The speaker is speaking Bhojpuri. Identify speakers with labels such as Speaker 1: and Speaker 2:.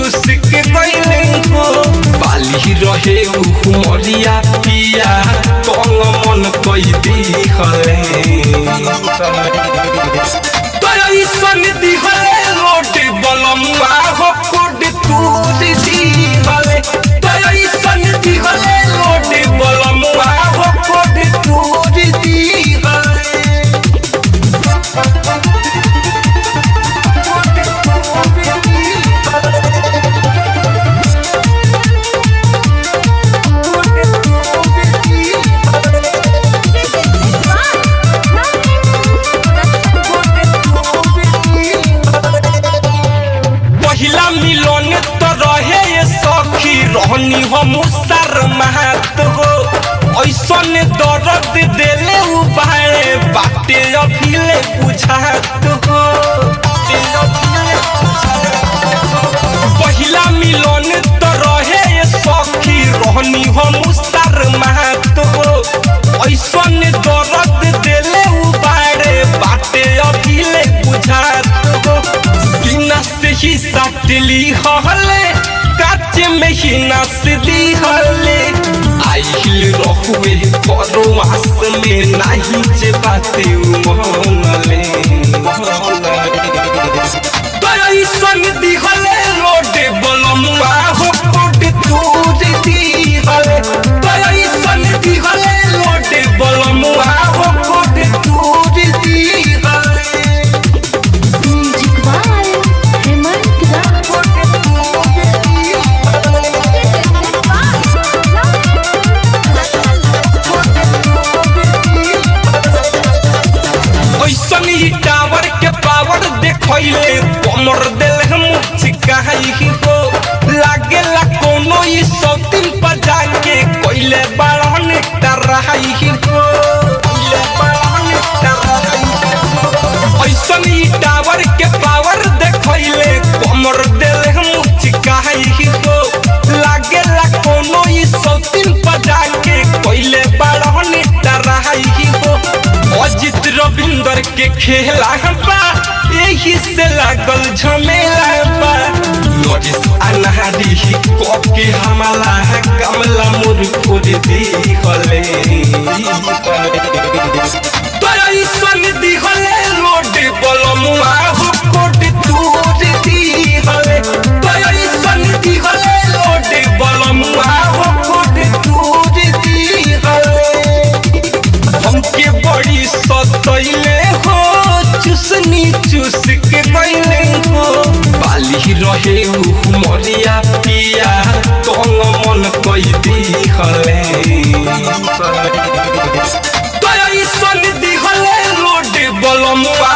Speaker 1: चूस के गईले हो बाली रहे उमरिया पिया तंग मन कई दी हले तोई सन दी हले रोड बलमुआ हो कोड तूर दी हले तोई सन दी हले रोड बलमुआ हो कोड तूर दी हले मिलन तो रहे सखी रहनी हम शर्मात हो ऐसन दर्द देले उबारे बाटे अभिले बुझात हो पहिला मिलन तो रहे सखी रहनी हम शर्मात हो ऐसन दर्द देले उबारे बाटे अभिले बुझात हो सीना से ही सटली हले काचे में ही नस दी हले आइल रहुए परवास में नहीं जे बाते मनले तोई सन दी हले रोड बलमुआ हो कोड तूर दी हले तोई सन दी हले रोड बलमुआ हो कोड तूर दी हले टावर के पावर देखले कमर दिल हम चिकाई हो लागेला कोनो ई सौतिन बजा के कोइले बाड़न टराई हो कोइले बाड़न टराई ऐसन ई टावर के पावर देखले कमर दिल हम चिकाई हो लागेला कोनो ई सौतिन बजा के कोइले बाड़न टराई हो अजित रविंदर के खेला बा यही से लागल झमेला बा नोटिस अनहारी ही कप के हमला कमला मोर खोद दी हले तोई सन दी हले रोड बलमुआ हो कोड तूर दी हले तोई सन दी हले रोड बलमुआ हो कोड तूर दी हले हमके बड़ी सतैले हो चुसनी चूस के गईले हो बाली रहे उमरिया पिया तंग मन कई दी हले तोई सन दी हले रोड बलमुआ